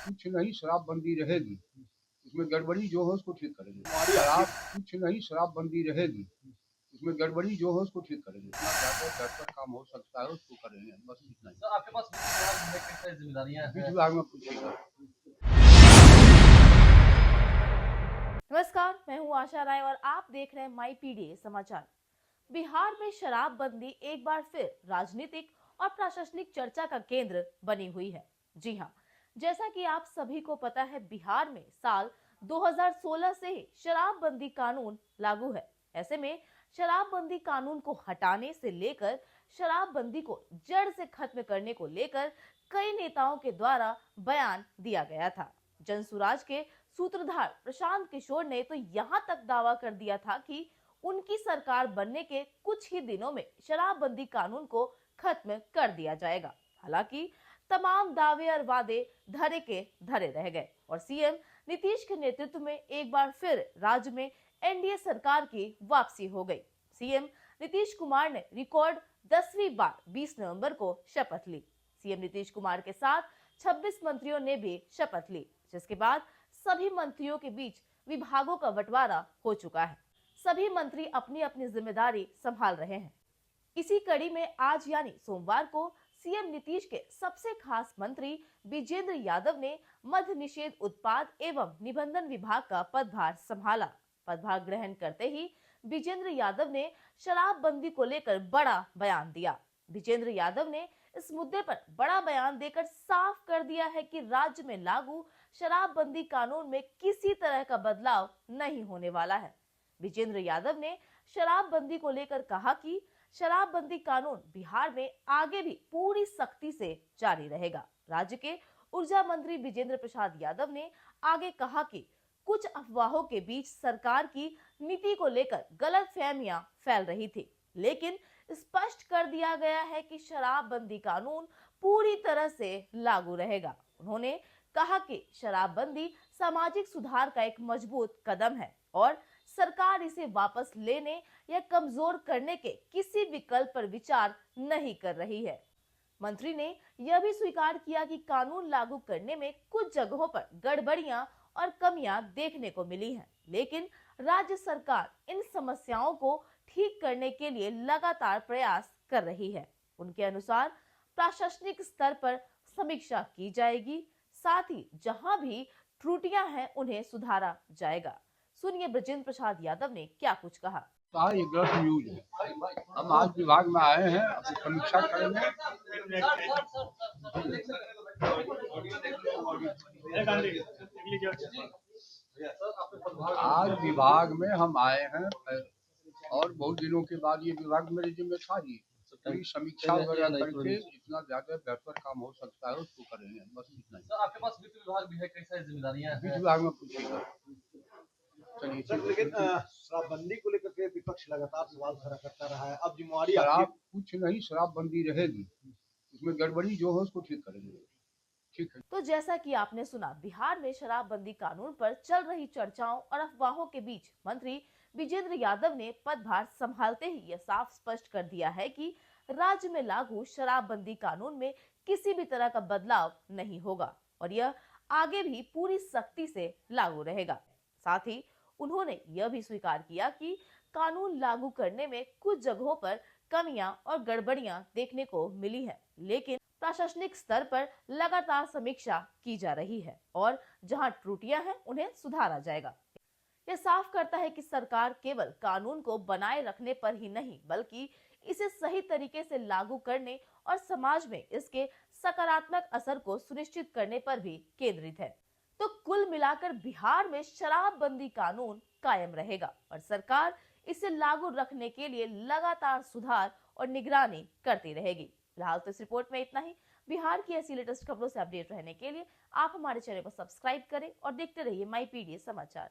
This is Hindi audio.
कुछ नहीं, शराबबंदी रहेगी। उसमें गड़बड़ी जो हो उसको ठीक करेंगे। शराब कुछ नहीं, शराबबंदी रहेगी। उसमें गड़बड़ी जो हो उसको ठीक करेंगे। जितना ज़्यादा बेहतर काम हो सकता है उसको करेंगे, बस इतना ही। सर आपके पास वित्त विभाग में कई सारी जिम्मेदारियां वित्त हैं। विभाग में पूछिएगा। नमस्कार, मैं हूं आशा राय और आप देख रहे हैं माई पीडीए समाचार। बिहार में शराबबंदी एक बार फिर राजनीतिक और प्रशासनिक चर्चा का केंद्र बनी हुई है। जी हां, जैसा कि आप सभी को पता है, बिहार में साल 2016 से ही शराबबंदी कानून लागू है। ऐसे में शराबबंदी कानून को हटाने से लेकर शराबबंदी को जड़ से खत्म करने को लेकर कई नेताओं के द्वारा बयान दिया गया था। जनसुराज के सूत्रधार प्रशांत किशोर ने तो यहां तक दावा कर दिया था कि उनकी सरकार बनने के कुछ ही दिनों में शराबबंदी कानून को खत्म कर दिया जाएगा। हालांकि तमाम दावे और वादे धरे के धरे रह गए और सीएम नीतीश के नेतृत्व में एक बार फिर राज्य में एनडीए सरकार की वापसी हो गई। सीएम नीतीश कुमार ने रिकॉर्ड 10वीं बार 20 नवंबर को शपथ ली। सीएम नीतीश कुमार के साथ 26 मंत्रियों ने भी शपथ ली, जिसके बाद सभी मंत्रियों के बीच विभागों का बंटवारा हो चुका है। सभी मंत्री अपनी अपनी जिम्मेदारी संभाल रहे हैं। इसी कड़ी में आज यानी सोमवार को सीएम नीतीश के सबसे खास मंत्री विजेंद्र यादव ने मद्य निषेध उत्पाद एवं निबंधन विभाग का पदभार संभाला। पदभार ग्रहण करते ही विजेंद्र यादव ने शराबबंदी को लेकर बड़ा बयान दिया। विजेंद्र यादव ने इस मुद्दे पर बड़ा बयान देकर साफ कर दिया है कि राज्य में लागू शराबबंदी कानून में किसी तरह का बदलाव नहीं होने वाला है। विजेंद्र यादव ने शराबबंदी को लेकर कहा कि शराबबंदी कानून बिहार में आगे भी पूरी सख्ती से जारी रहेगा। राज्य के ऊर्जा मंत्री विजेंद्र प्रसाद यादव ने आगे कहा कि कुछ अफवाहों के बीच सरकार की नीति को लेकर गलतफहमियां फैल रही थी, लेकिन स्पष्ट कर दिया गया है कि शराबबंदी कानून पूरी तरह से लागू रहेगा। उन्होंने कहा कि शराबबंदी सामाजिक सुधार का एक मजबूत कदम है और सरकार इसे वापस लेने या कमजोर करने के किसी विकल्प पर विचार नहीं कर रही है। मंत्री ने यह भी स्वीकार किया कि कानून लागू करने में कुछ जगहों पर गड़बड़ियां और कमियां देखने को मिली हैं, लेकिन राज्य सरकार इन समस्याओं को ठीक करने के लिए लगातार प्रयास कर रही है। उनके अनुसार प्रशासनिक स्तर पर समीक्षा की जाएगी, साथ ही जहां भी त्रुटियां हैं उन्हें सुधारा जाएगा। सुनिए ब्रजेंद्र प्रसाद यादव ने क्या कुछ कहा। ये गलत न्यूज है। हम आज विभाग में आए हैं, अपनी समीक्षा करेंगे। आज विभाग में हम आए हैं और बहुत दिनों के बाद ये विभाग मेरे जिम्मे था ही। पूरी समीक्षा वगैरह करके जितना ज्यादा बेहतर काम हो सकता है उसको करेंगे, बस इतना ही। सर आपके पास वित्त विभाग भी है, कई सारी जिम्मेदारियां हैं। वित्त विभाग में पूछिएगा। सर लेकिन शराबबंदी को लेकर के विपक्ष लगातार सवाल खड़ा करता रहा है। अब जिम्मेवारी शराब कुछ नहीं, शराबबंदी रहेगी। उसमें गड़बड़ी जो हो उसको ठीक करेंगे। ठीक है। तो जैसा कि आपने सुना, बिहार में शराबबंदी कानून पर चल रही चर्चाओं और अफवाहों के बीच मंत्री विजेंद्र यादव ने पदभार संभालते ही यह साफ स्पष्ट कर दिया है कि राज्य में लागू शराबबंदी कानून में किसी भी तरह का बदलाव नहीं होगा और यह आगे भी पूरी सख्ती से लागू रहेगा। साथ ही उन्होंने यह भी स्वीकार किया कि कानून लागू करने में कुछ जगहों पर कमियां और गड़बड़ियां देखने को मिली है, लेकिन प्रशासनिक स्तर पर लगातार समीक्षा की जा रही है और जहां त्रुटियां हैं उन्हें सुधारा जाएगा। यह साफ करता है कि सरकार केवल कानून को बनाए रखने पर ही नहीं, बल्कि इसे सही तरीके से लागू करने और समाज में इसके सकारात्मक असर को सुनिश्चित करने पर भी केंद्रित है। तो कुल मिलाकर बिहार में शराबबंदी कानून कायम रहेगा और सरकार इसे लागू रखने के लिए लगातार सुधार और निगरानी करती रहेगी। फिलहाल तो इस रिपोर्ट में इतना ही। बिहार की ऐसी लेटेस्ट खबरों से अपडेट रहने के लिए आप हमारे चैनल को सब्सक्राइब करें और देखते रहिए माई पीडीए समाचार।